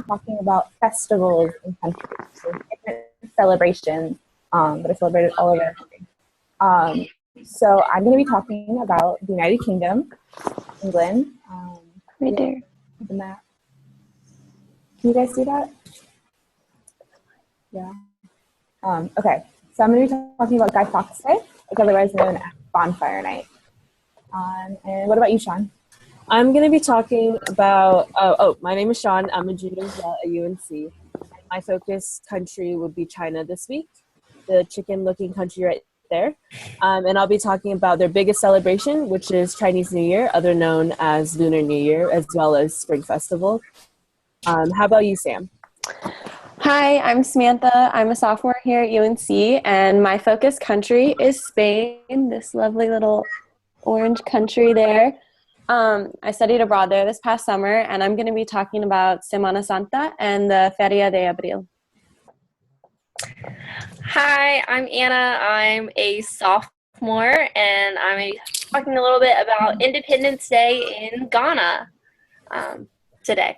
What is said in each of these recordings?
talking about festivals in countries, so different celebrations that are celebrated all over the country. So I'm going to be talking about the United Kingdom, England. Right there. The map. Can you guys see that? Yeah. Okay, so I'm going to be talking about Guy Fawkes Day, otherwise known as Bonfire Night. And what about you, Sean? I'm going to be talking about, my name is Sean. I'm a junior as well at UNC. My focus country would be China this week, the chicken-looking country right there. And I'll be talking about their biggest celebration, which is Chinese New Year, other known as Lunar New Year, as well as Spring Festival. How about you, Sam? Hi, I'm Samantha. I'm a sophomore here at UNC, and my focus country is Spain, this lovely little orange country there. I studied abroad there this past summer, and I'm going to be talking about Semana Santa and the Feria de Abril. Hi, I'm Anna. I'm a sophomore, and I'm talking a little bit about Independence Day in Ghana today.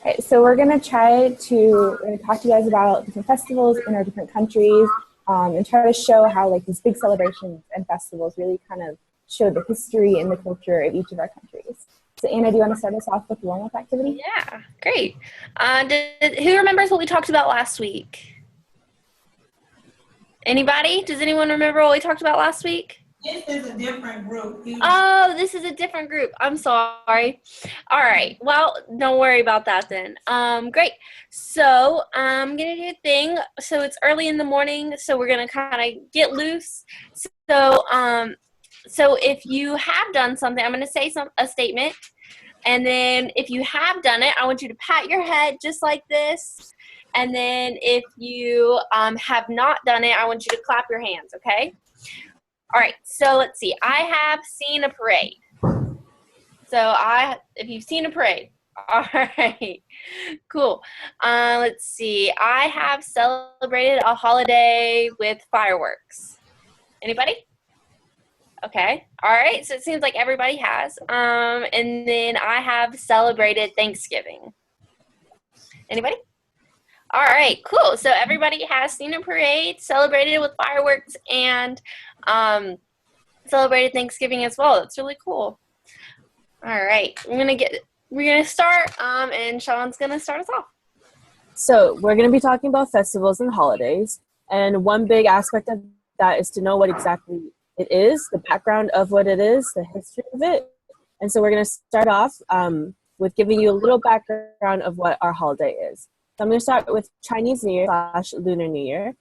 Okay, so we're going to talk to you guys about different festivals in our different countries, and try to show how like these big celebrations and festivals really kind of show the history and the culture of each of our countries. So Anna, do you want to start us off with the warm-up activity? Yeah, great. Who remembers what we talked about last week? Anybody? Does anyone remember what we talked about last week? This is a different group. Oh, this is a different group. I'm sorry. All right. Well, don't worry about that then. Great. So I'm going to do a thing. So it's early in the morning, so we're going to kind of get loose. So if you have done something, I'm going to say a statement. And then if you have done it, I want you to pat your head just like this. And then if you have not done it, I want you to clap your hands, okay? All right, so let's see. I have seen a parade. If you've seen a parade, all right, cool. Let's see. I have celebrated a holiday with fireworks. Anybody? Okay, all right, so it seems like everybody has. And then I have celebrated Thanksgiving. Anybody? All right, cool. So everybody has seen a parade, celebrated with fireworks, and celebrated Thanksgiving as well. That's really cool. All right, we're gonna start, and Sean's gonna start us off. So we're going to be talking about festivals and holidays. And one big aspect of that is to know what exactly it is, the background of what it is, the history of it. And so we're going to start off with giving you a little background of what our holiday is. So I'm going to start with Chinese New Year / Lunar New Year.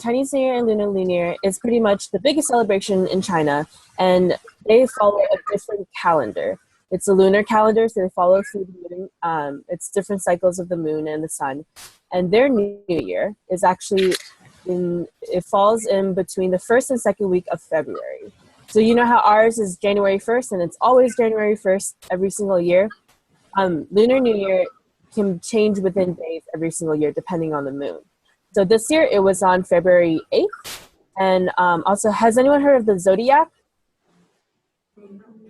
Chinese New Year and Lunar New Year is pretty much the biggest celebration in China, and they follow a different calendar. It's a lunar calendar, so they follow through the moon. It's different cycles of the moon and the sun. And their New Year is actually it falls in between the first and second week of February. So you know how ours is January 1st, and it's always January 1st every single year. Lunar New Year can change within days every single year depending on the moon. So this year it was on February 8th. And also, has anyone heard of the zodiac?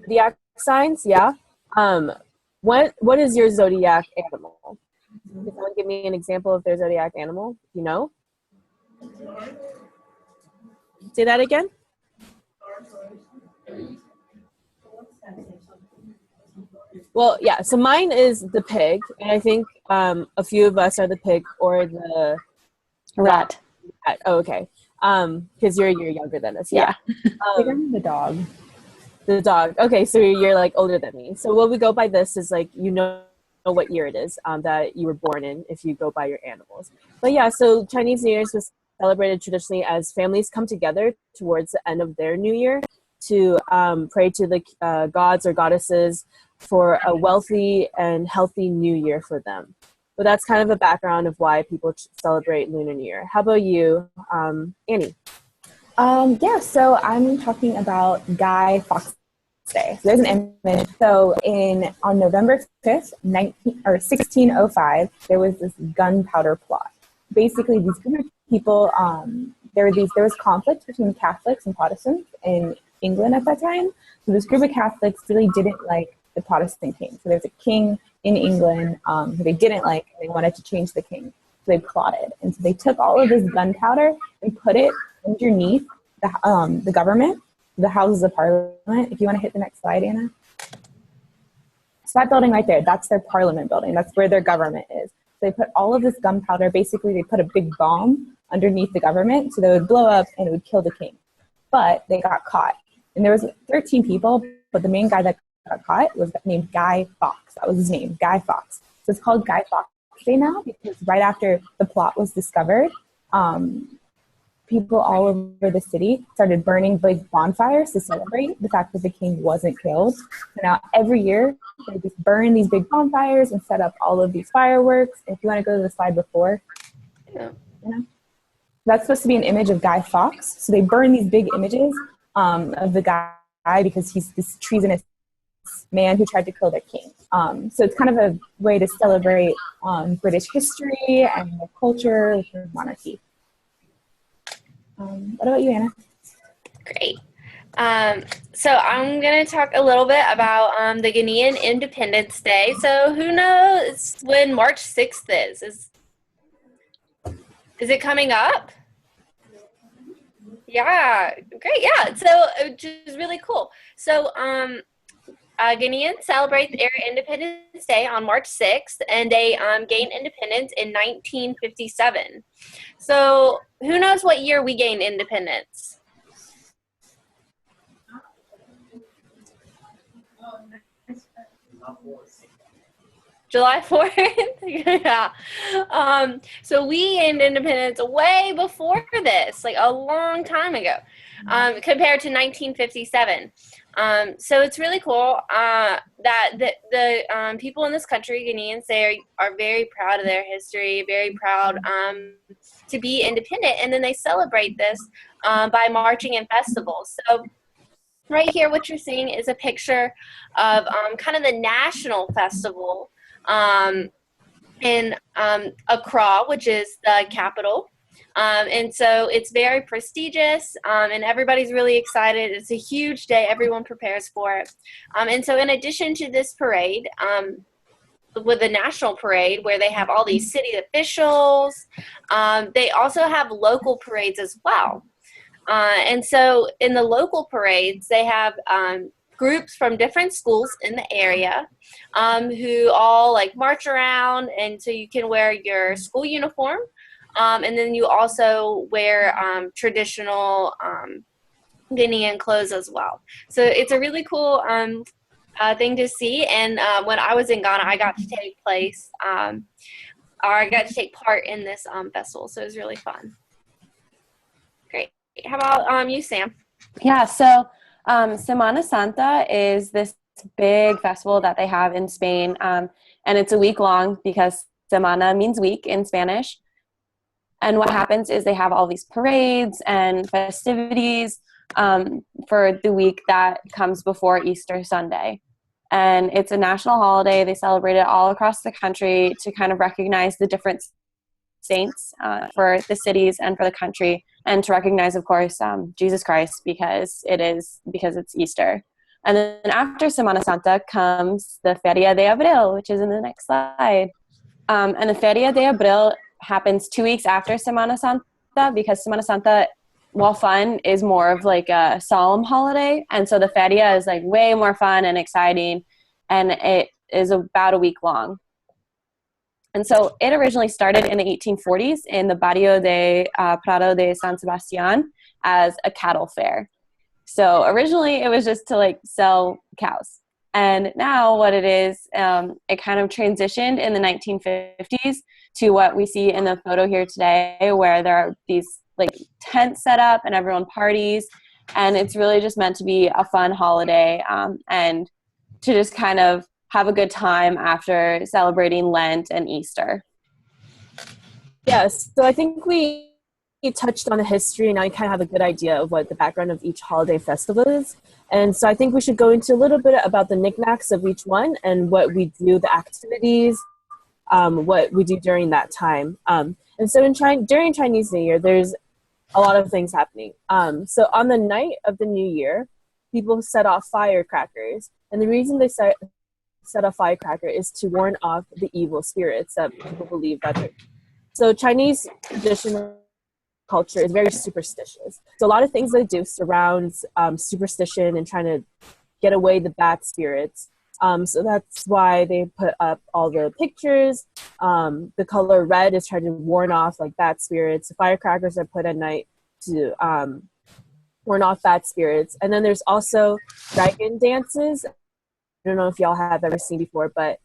Zodiac signs, yeah. What is your zodiac animal? Can someone give me an example of their zodiac animal? You know? Say that again. Well, yeah, so mine is the pig, and I think a few of us are the pig or the Rat. Oh, okay. Because you're a year younger than us. Yeah. I'm the dog. The dog. Okay, so you're like older than me. So what we go by this is like, you know what year it is that you were born in if you go by your animals. But yeah, so Chinese New Year's was celebrated traditionally as families come together towards the end of their New Year to pray to the gods or goddesses for a wealthy and healthy new year for them. But that's kind of a background of why people celebrate Lunar New Year. How about you, Annie? Yeah, so I'm talking about Guy Fawkes Day. So there's an image. So on November 5th, 1605, there was this gunpowder plot. Basically, these group of people, there was conflict between Catholics and Protestants in England at that time. So this group of Catholics really didn't like the Protestant king. So there's a king in England who they didn't like, and they wanted to change the king. So they plotted. And so they took all of this gunpowder and put it underneath the government, the Houses of Parliament. If you want to hit the next slide, Anna. So that building right there, that's their parliament building. That's where their government is. So they put all of this gunpowder. Basically, they put a big bomb underneath the government so they would blow up and it would kill the king. But they got caught. And there was 13 people, but the main guy that got caught was named Guy Fawkes. That was his name, Guy Fawkes. So it's called Guy Fawkes Day now because right after the plot was discovered, people all over the city started burning big bonfires to celebrate the fact that the king wasn't killed. So now every year they just burn these big bonfires and set up all of these fireworks. If you want to go to the slide before, that's supposed to be an image of Guy Fawkes. So they burn these big images of the guy because he's this treasonous man who tried to kill their king. So it's kind of a way to celebrate British history and the culture of monarchy. What about you, Anna? Great. So I'm going to talk a little bit about the Guinean Independence Day. So who knows when March 6th is? Is it coming up? Yeah, great. Yeah, so which is really cool. So Guineans celebrate their Independence Day on March 6th, and they gained independence in 1957. So who knows what year we gained independence? July 4th? Yeah. So we gained independence way before this, like a long time ago, compared to 1957. So it's really cool that the people in this country, Guineans, they are very proud of their history, very proud to be independent, and then they celebrate this by marching in festivals. So right here, what you're seeing is a picture of kind of the national festival in Accra, which is the capital. And so it's very prestigious, and everybody's really excited. It's a huge day. Everyone prepares for it. And so in addition to this parade, with the national parade where they have all these city officials, they also have local parades as well. And so in the local parades, they have groups from different schools in the area who all like march around, and so you can wear your school uniform, and then you also wear traditional Guinean clothes as well. So it's a really cool thing to see. And when I was in Ghana, I got to take I got to take part in this festival, so it was really fun. Great. How about you, Sam? Yeah, so Semana Santa is this big festival that they have in Spain, and it's a week long because semana means week in Spanish. And what happens is they have all these parades and festivities for the week that comes before Easter Sunday. And it's a national holiday. They celebrate it all across the country to kind of recognize the different saints for the cities and for the country, and to recognize, of course, Jesus Christ because it's Easter. And then after Semana Santa comes the Feria de Abril, which is in the next slide. And the Feria de Abril happens 2 weeks after Semana Santa because Semana Santa, while fun, is more of like a solemn holiday. And so the Feria is like way more fun and exciting, and it is about a week long. And so it originally started in the 1840s in the Barrio de Prado de San Sebastian as a cattle fair. So originally it was just to like sell cows. And now what it is, it kind of transitioned in the 1950s to what we see in the photo here today, where there are these like tents set up and everyone parties. And it's really just meant to be a fun holiday and to just kind of have a good time after celebrating Lent and Easter. Yes, so I think we touched on the history, and now you kind of have a good idea of what the background of each holiday festival is. And so I think we should go into a little bit about the knickknacks of each one and what we do, the activities, what we do during that time. And so during Chinese New Year, there's a lot of things happening. So on the night of the New Year, people set off firecrackers. And the reason they set set a firecracker is to warn off the evil spirits that people believe that. So Chinese traditional culture is very superstitious. So a lot of things they do surrounds superstition and trying to get away the bad spirits. So that's why they put up all the pictures. The color red is trying to warn off like bad spirits. The firecrackers are put at night to warn off bad spirits. And then there's also dragon dances. I don't know if y'all have ever seen before, but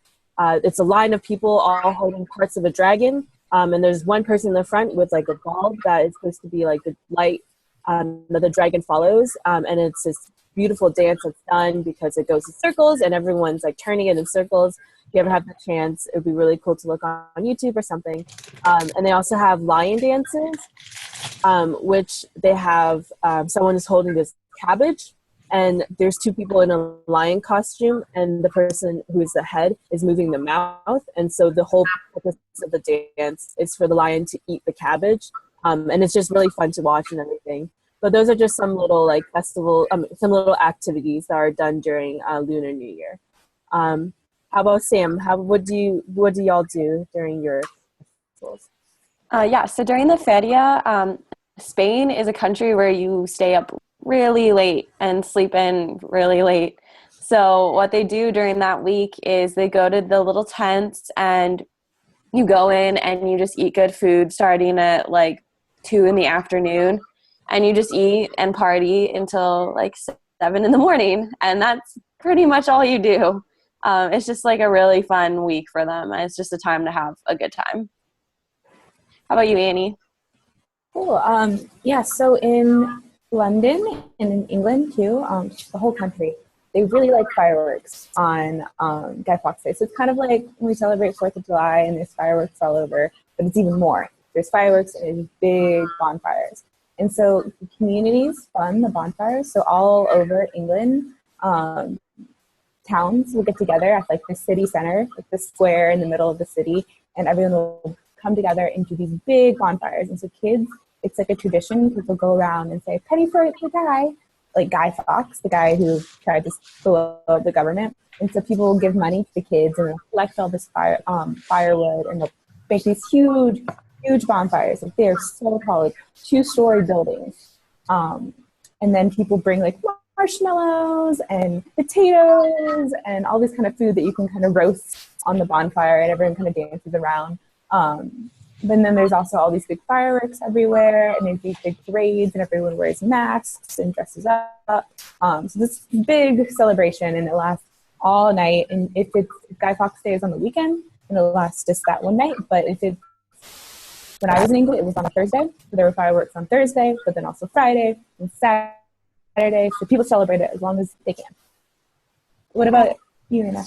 it's a line of people all holding parts of a dragon. And there's one person in the front with like a bulb that is supposed to be like the light that the dragon follows. And it's this beautiful dance that's done because it goes in circles and everyone's like turning it in circles. If you ever have the chance, it would be really cool to look on YouTube or something. And they also have lion dances, which they have someone is holding this cabbage, and there's two people in a lion costume, and the person who is the head is moving the mouth. And so the whole purpose of the dance is for the lion to eat the cabbage. And it's just really fun to watch and everything. But those are just some little like some little activities that are done during Lunar New Year. How about Sam? What do y'all do during your festivals? So during the feria, Spain is a country where you stay up really late and sleep in really late. So what they do during that week is they go to the little tents and you go in and you just eat good food starting at like 2 in the afternoon, and you just eat and party until like 7 in the morning, and that's pretty much all you do. It's just like a really fun week for them, and it's just a time to have a good time. How about you, Annie? Cool. So in London and in England too, the whole country, they really like fireworks on Guy Fawkes Day. So it's kind of like when we celebrate 4th of July and there's fireworks all over, but it's even more. There's fireworks and there's big bonfires. And so the communities fund the bonfires. So all over England, towns will get together at like the city center, like the square in the middle of the city, and everyone will come together and do these big bonfires. And so kids, it's like a tradition. People go around and say, "Penny for the guy," like Guy Fawkes, the guy who tried to blow up the government. And so people will give money to the kids and they'll collect all this firewood, and they'll make these huge bonfires. Like, they're so tall, like 2-story buildings. And then people bring like marshmallows and potatoes and all this kind of food that you can kind of roast on the bonfire, and everyone kind of dances around. But then there's also all these big fireworks everywhere, and there's these big parades, and everyone wears masks and dresses up. So this big celebration, and it lasts all night. And if Guy Fawkes Day is on the weekend, and it'll last just that one night. But when I was in England, it was on a Thursday. So there were fireworks on Thursday, but then also Friday and Saturday. So people celebrate it as long as they can. What about you, Anna?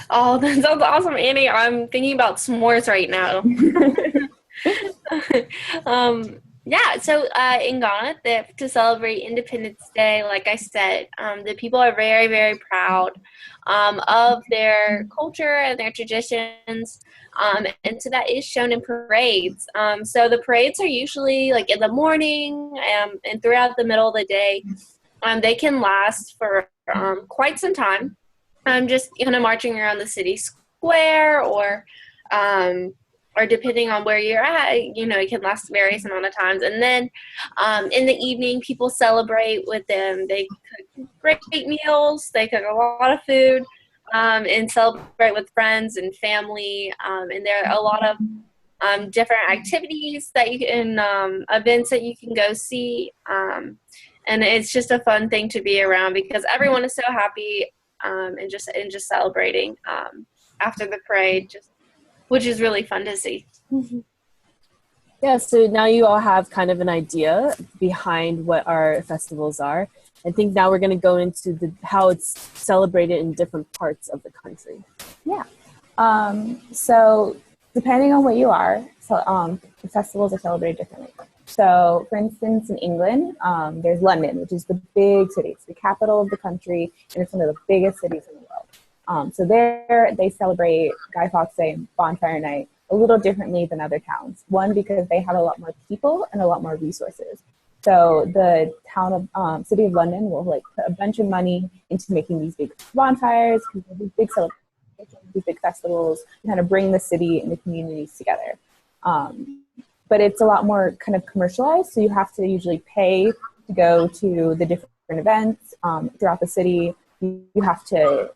Oh, that sounds awesome, Annie. I'm thinking about s'mores right now. So in Ghana, to celebrate Independence Day, like I said, the people are very, very proud of their culture and their traditions, and so that is shown in parades. So the parades are usually like in the morning and throughout the middle of the day. They can last for quite some time. Just kind of marching around the city square, or depending on where you're at, it can last various amount of times. And then in the evening, people celebrate with them. They cook great meals. They cook a lot of food and celebrate with friends and family. And there are a lot of different activities that you can, events that you can go see. And it's just a fun thing to be around because everyone is so happy and just celebrating after the parade, which is really fun to see. Yeah, so now you all have kind of an idea behind what our festivals are. I think now we're going to go into how it's celebrated in different parts of the country. Yeah. So depending on what you are, the festivals are celebrated differently. So, for instance, in England, there's London, which is the big city. It's the capital of the country, and it's one of the biggest cities in the world. So there, they celebrate Guy Fawkes Day and Bonfire Night a little differently than other towns. One, because they have a lot more people and a lot more resources. So the city of London will put a bunch of money into making these big bonfires, these big celebrations. these big festivals to kind of bring the city and the communities together. But it's a lot more kind of commercialized, so you have to usually pay to go to the different events throughout the city. You have to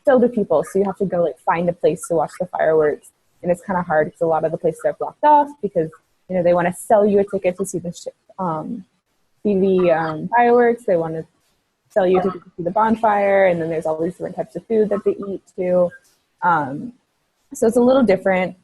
filled with people, so you have to go like find a place to watch the fireworks, and it's kind of hard because a lot of the places are blocked off because they want to sell you a ticket to see the fireworks. They want to sell you a ticket to see the bonfire, and then there's all these different types of food that they eat too. So it's a little different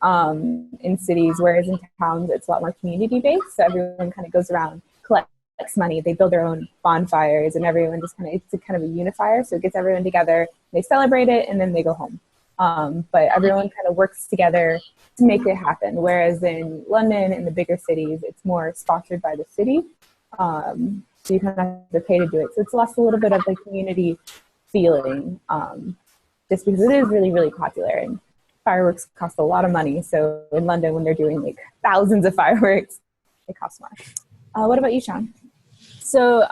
in cities, whereas in towns it's a lot more community based. So everyone kind of goes around, collects money, they build their own bonfires, and everyone just it's a kind of a unifier. So it gets everyone together, they celebrate it, and then they go home. But everyone kind of works together to make it happen. Whereas in London and the bigger cities, it's more sponsored by the city. So you kind of have to pay to do it. So it's lost a little bit of the community feeling, just because it is really, really popular. And fireworks cost a lot of money. So in London, when they're doing like thousands of fireworks, it costs more. What about you, Sean? So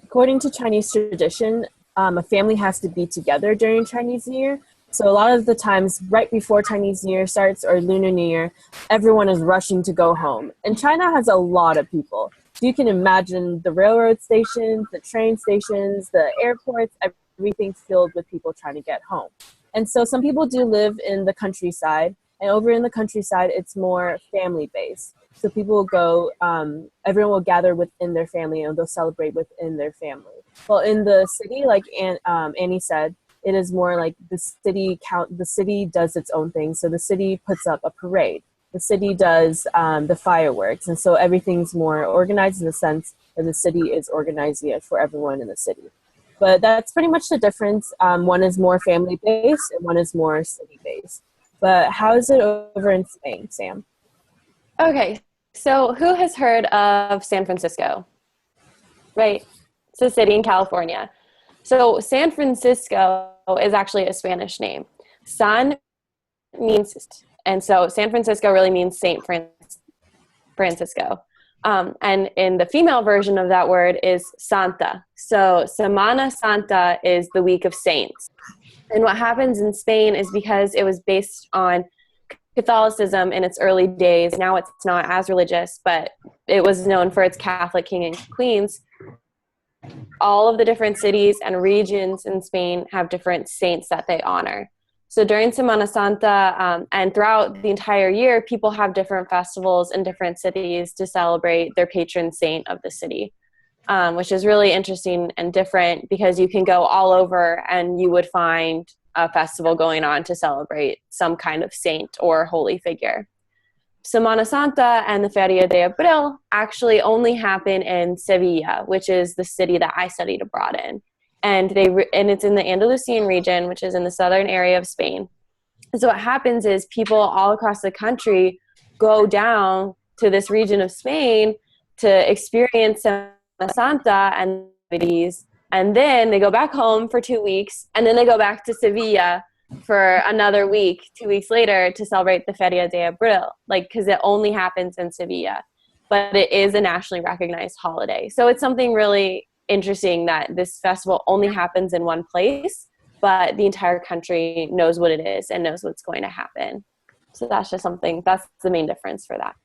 according to Chinese tradition, a family has to be together during Chinese New Year. So a lot of the times right before Chinese New Year starts or Lunar New Year, everyone is rushing to go home. And China has a lot of people. So you can imagine the railroad stations, the train stations, the airports, everything's filled with people trying to get home. And so some people do live in the countryside, and over in the countryside, it's more family-based. So people will go, everyone will gather within their family, and they'll celebrate within their family. Well, in the city, like Annie said, it is more like the city does its own thing. So the city puts up a parade. The city does the fireworks. And so everything's more organized in the sense that the city is organizing it for everyone in the city. But that's pretty much the difference. One is more family-based and one is more city-based. But how is it over in Spain, Sam? Okay, so who has heard of San Francisco? Right, it's a city in California. So San Francisco is actually a Spanish name. San means, and so San Francisco really means Saint Francisco. And in the female version of that word is Santa. So Semana Santa is the week of saints. And what happens in Spain is because it was based on Catholicism in its early days. Now it's not as religious, but it was known for its Catholic king and queens. All of the different cities and regions in Spain have different saints that they honor. So during Semana Santa and throughout the entire year, people have different festivals in different cities to celebrate their patron saint of the city, which is really interesting and different because you can go all over and you would find a festival going on to celebrate some kind of saint or holy figure. Semana Santa and the Feria de Abril actually only happen in Sevilla, which is the city that I studied abroad in. And it's in the Andalusian region, which is in the southern area of Spain. And so what happens is people all across the country go down to this region of Spain to experience Semana Santa and festivities, and then they go back home for 2 weeks, and then they go back to Sevilla for another week, 2 weeks later, to celebrate the Feria de Abril, because it only happens in Sevilla, but it is a nationally recognized holiday. So it's something really interesting that this festival only happens in one place, but the entire country knows what it is and knows what's going to happen. So that's just that's the main difference for that.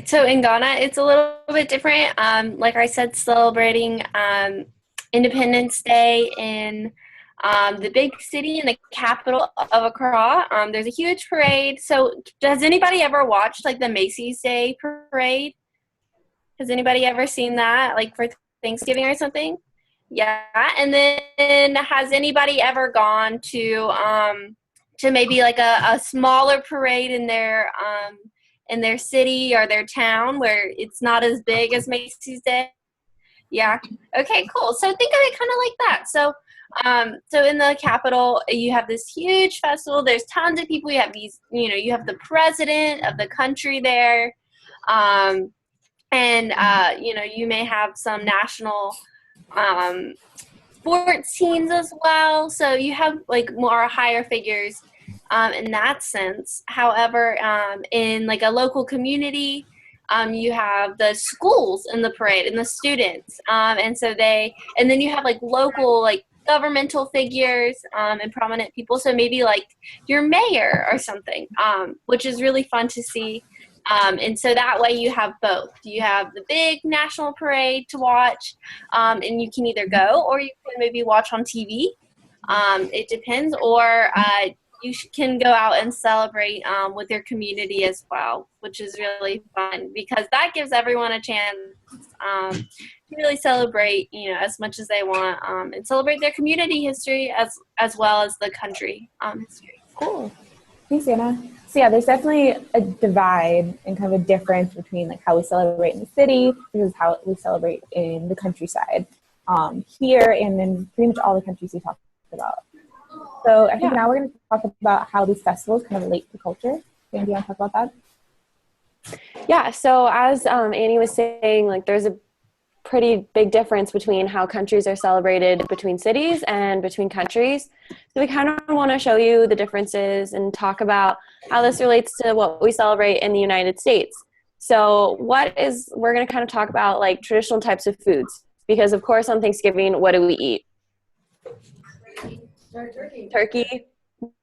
So in Ghana, it's a little bit different. Like I said, celebrating Independence Day in the big city in the capital of Accra. There's a huge parade. So has anybody ever watched the Macy's Day Parade? Has anybody ever seen that, for Thanksgiving or something? Yeah. And then has anybody ever gone to maybe a smaller parade in their city or their town where it's not as big as Macy's Day? Yeah. Okay, cool. So think of it kind of like that. So in the capital, you have this huge festival. There's tons of people. You have you have the president of the country there. You may have some national sports teams as well. So you have more higher figures in that sense. However, in a local community, you have the schools in the parade and the students. And then you have local governmental figures and prominent people. So maybe like your mayor or something, which is really fun to see. And so that way you have both. You have the big national parade to watch, and you can either go or you can maybe watch on TV. It depends. Or you can go out and celebrate with your community as well, which is really fun because that gives everyone a chance to really celebrate, as much as they want, and celebrate their community history as well as the country history. Cool. Thanks, Anna. So yeah, there's definitely a divide and kind of a difference between like how we celebrate in the city versus how we celebrate in the countryside here and in pretty much all the countries we talked about. So I think now we're going to talk about how these festivals kind of relate to culture. Dan, do you want to talk about that? Yeah, so as Annie was saying, like there's a pretty big difference between how countries are celebrated between cities and between countries. So we kind of want to show you the differences and talk about how this relates to what we celebrate in the United States. So we're going to kind of talk about like traditional types of foods, because of course on Thanksgiving, what do we eat? Turkey,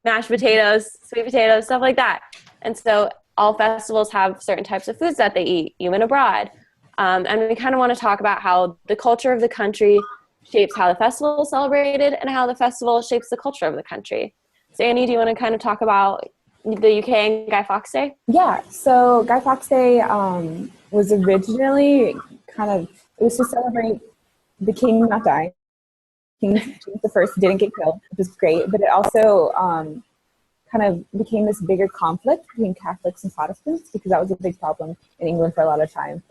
mashed potatoes, sweet potatoes, stuff like that. And so all festivals have certain types of foods that they eat, even abroad. And we kind of want to talk about how the culture of the country shapes how the festival is celebrated and how the festival shapes the culture of the country. So Annie, do you want to kind of talk about the UK and Guy Fawkes Day? Yeah, so Guy Fawkes Day was originally it was to celebrate the king not dying. King James I didn't get killed, which is great, but it also kind of became this bigger conflict between Catholics and Protestants because that was a big problem in England for a lot of time.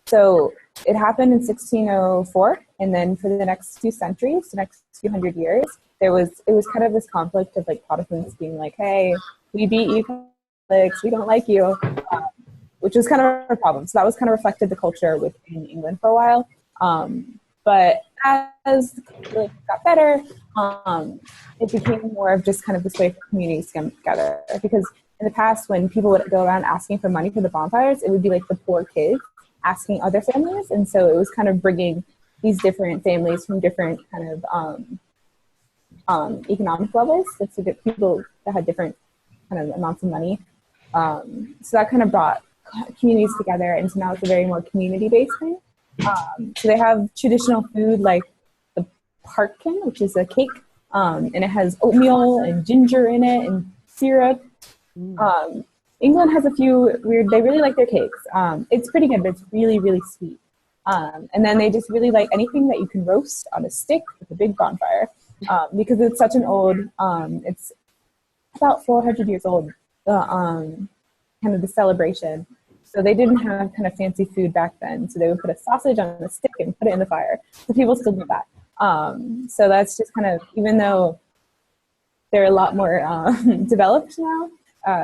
So it happened in 1604, and then for the next few centuries, the next few hundred years, it was kind of this conflict of like Protestants being like, hey, we beat you Catholics, we don't like you, which was kind of a problem. So that was kind of reflected the culture within England for a while. But as the culture got better, it became more of just kind of this way for communities to come together. Because in the past, when people would go around asking for money for the bonfires, it would be like the poor kids asking other families. And so it was kind of bringing these different families from different kind of economic levels, so that people that had different kind of amounts of money. So that kind of brought communities together. And so now it's a very more community-based thing. So they have traditional food like the parkin, which is a cake, and it has oatmeal and ginger in it and syrup. England has a few they really like their cakes. It's pretty good, but it's really, really sweet. And then they just really like anything that you can roast on a stick with a big bonfire, because it's such an old, it's about 400 years old, kind of the celebration. So they didn't have kind of fancy food back then. So they would put a sausage on a stick and put it in the fire. So people still do that. So that's just kind of, even though they're a lot more developed now,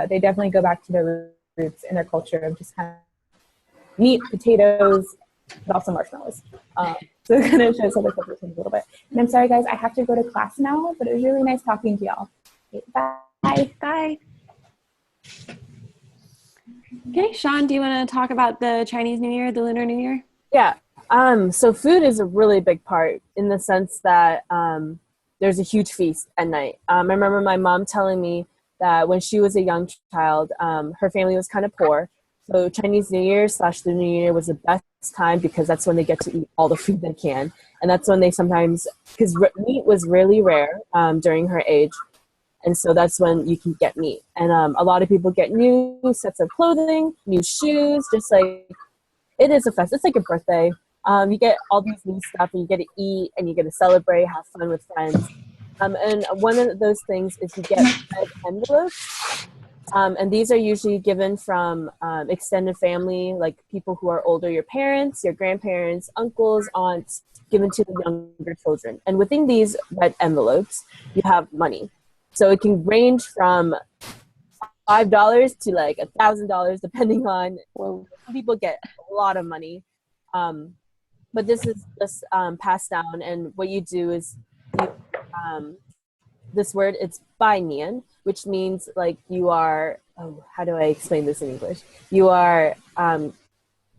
they definitely go back to their roots and their culture of just kind of meat, potatoes, but also marshmallows. So it kind of shows how their culture changes a little bit. And I'm sorry, guys, I have to go to class now, but it was really nice talking to y'all. Okay, bye. Bye. Okay, Sean, do you want to talk about the Chinese New Year, the Lunar New Year? Yeah. So food is a really big part in the sense that there's a huge feast at night. I remember my mom telling me that when she was a young child, her family was kind of poor. So Chinese New Year / Lunar New Year was the best time because that's when they get to eat all the food they can. And that's when they sometimes, because meat was really rare during her age. And so that's when you can get meat. And a lot of people get new sets of clothing, new shoes, just like, it is a fest. It's like a birthday. You get all these new stuff and you get to eat and you get to celebrate, have fun with friends. And one of those things is you get red envelopes. And these are usually given from extended family, like people who are older, your parents, your grandparents, uncles, aunts, given to the younger children. And within these red envelopes, you have money. So it can range from $5 to like $1,000, depending on, well, some people get a lot of money. But this is just passed down, and what you do is this word, it's bai nian, which means like you are, how do I explain this in English? You are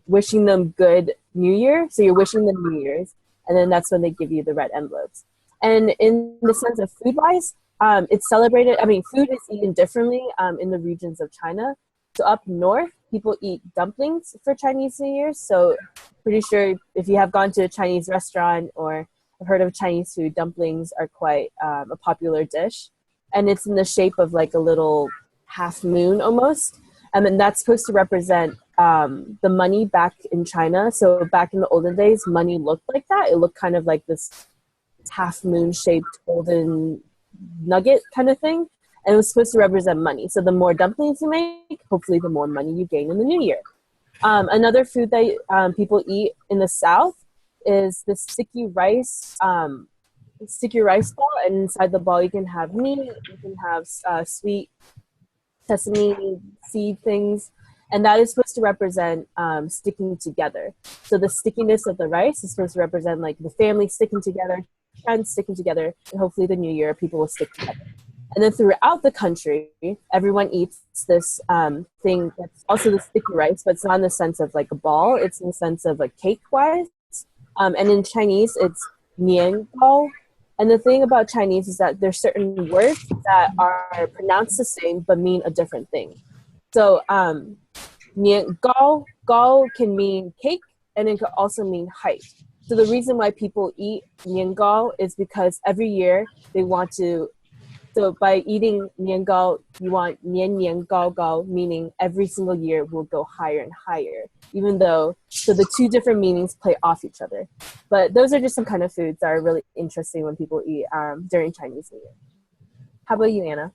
wishing them good New Year. So you're wishing them New Year's, and then that's when they give you the red envelopes. And in the sense of food-wise, it's celebrated. I mean, food is eaten differently in the regions of China. So up north, people eat dumplings for Chinese New Year. So pretty sure if you have gone to a Chinese restaurant or have heard of Chinese food, dumplings are quite a popular dish. And it's in the shape of like a little half moon almost. And then that's supposed to represent the money back in China. So back in the olden days, money looked like that. It looked kind of like this half moon shaped golden nugget kind of thing. And it was supposed to represent money. So the more dumplings you make, hopefully the more money you gain in the new year. Another food that people eat in the South is the sticky rice ball. And inside the ball, you can have meat, you can have sweet sesame seed things. And that is supposed to represent sticking together. So the stickiness of the rice is supposed to represent like the family sticking together, friends sticking together, and hopefully the new year people will stick together. And then throughout the country, everyone eats this thing that's also the sticky rice, but it's not in the sense of like a ball. It's in the sense of a cake-wise. And in Chinese, it's nian gao. And the thing about Chinese is that there's certain words that are pronounced the same but mean a different thing. So nian gao can mean cake, and it could also mean height. So the reason why people eat nian gao is because every year they want to. So by eating nian gao, you want nian nian gao gao, meaning every single year will go higher and higher, even though, so the two different meanings play off each other. But those are just some kind of foods that are really interesting when people eat during Chinese New Year. How about you, Anna?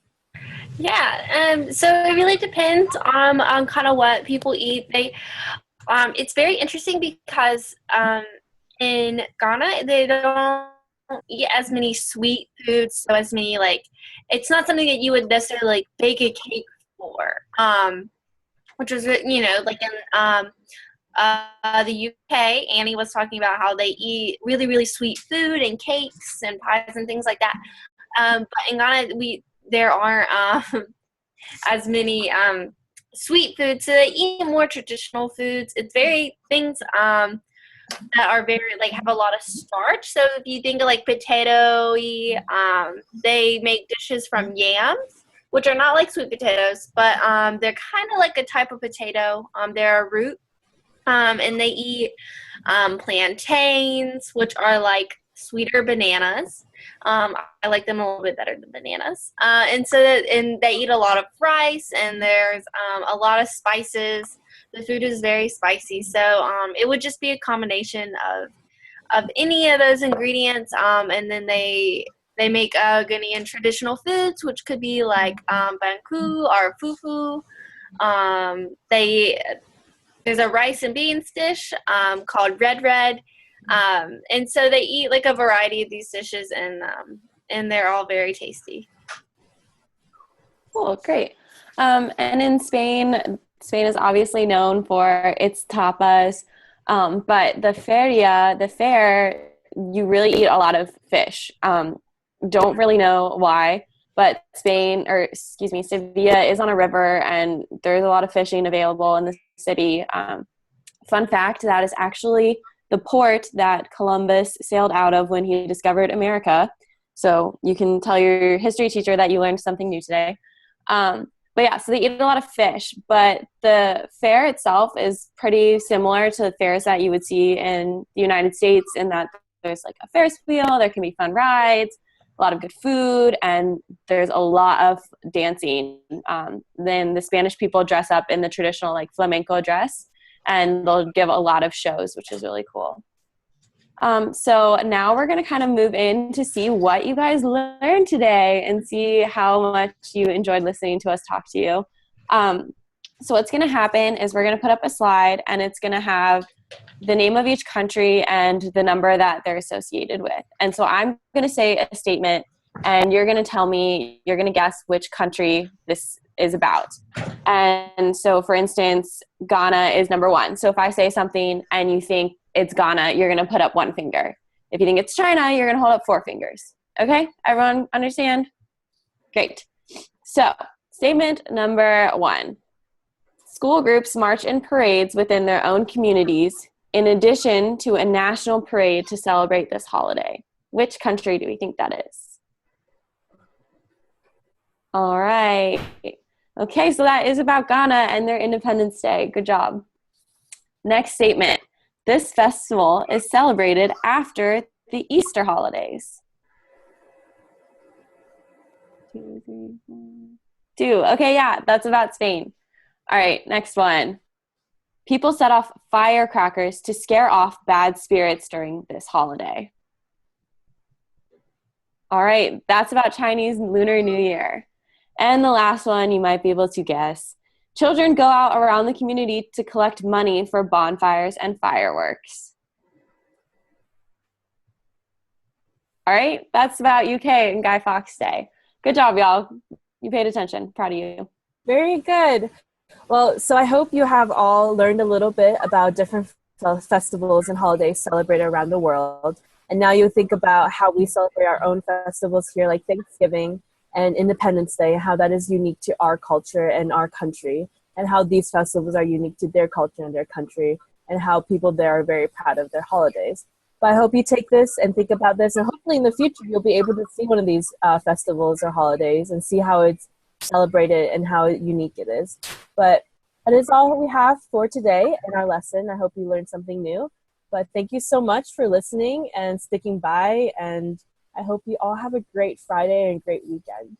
Yeah, so it really depends on kind of what people eat. It's very interesting because in Ghana, they don't eat as many sweet foods, so as many like, it's not something that you would necessarily like bake a cake for, which was, like in the UK, Annie was talking about how they eat really, really sweet food and cakes and pies and things like that. But in Ghana, there aren't as many sweet foods, so they eat more traditional foods. It's very things that are very like have a lot of starch. So if you think of like potato-y, they make dishes from yams, which are not like sweet potatoes, but they're kind of like a type of potato. They're a root, and they eat plantains, which are like sweeter bananas. I like them a little bit better than bananas. And they eat a lot of rice, and there's a lot of spices. The food is very spicy, so it would just be a combination of any of those ingredients. And then they make Guinean traditional foods, which could be like banku or fufu. There's a rice and beans dish called red. And so they eat like a variety of these dishes, and they're all very tasty. Cool, great. And in Spain is obviously known for its tapas, but the fair, you really eat a lot of fish. Don't really know why, but Sevilla is on a river, and there's a lot of fishing available in the city. Fun fact, that is actually the port that Columbus sailed out of when he discovered America. So you can tell your history teacher that you learned something new today. But yeah, so they eat a lot of fish, but the fair itself is pretty similar to the fairs that you would see in the United States, in that there's like a Ferris wheel, there can be fun rides, a lot of good food, and there's a lot of dancing. Then the Spanish people dress up in the traditional like flamenco dress, and they'll give a lot of shows, which is really cool. So now we're going to kind of move in to see what you guys learned today and see how much you enjoyed listening to us talk to you. So what's going to happen is we're going to put up a slide, and it's going to have the name of each country and the number that they're associated with. And so I'm going to say a statement, and you're going to tell me, you're going to guess which country this is about. And so, for instance, Ghana is number 1. So if I say something and you think it's Ghana, you're going to put up 1 finger. If you think it's China, you're going to hold up 4 fingers. Okay? Everyone understand? Great. So, statement number 1. School groups march in parades within their own communities in addition to a national parade to celebrate this holiday. Which country do we think that is? All right. Okay, so that is about Ghana and their Independence Day. Good job. Next statement. This festival is celebrated after the Easter holidays. 2, 3, 4. 2. Okay, yeah, that's about Spain. All right, next one. People set off firecrackers to scare off bad spirits during this holiday. All right, that's about Chinese Lunar New Year. And the last one you might be able to guess. Children go out around the community to collect money for bonfires and fireworks. All right, that's about UK and Guy Fawkes Day. Good job, y'all. You paid attention. Proud of you. Very good. Well, so I hope you have all learned a little bit about different festivals and holidays celebrated around the world. And now you think about how we celebrate our own festivals here, like Thanksgiving and Independence Day, how that is unique to our culture and our country, and how these festivals are unique to their culture and their country, and how people there are very proud of their holidays. But I hope you take this and think about this, and hopefully in the future you'll be able to see one of these festivals or holidays and see how it's celebrated and how unique it is. But that is all we have for today in our lesson. I hope you learned something new. But thank you so much for listening and sticking by, and I hope you all have a great Friday and great weekend.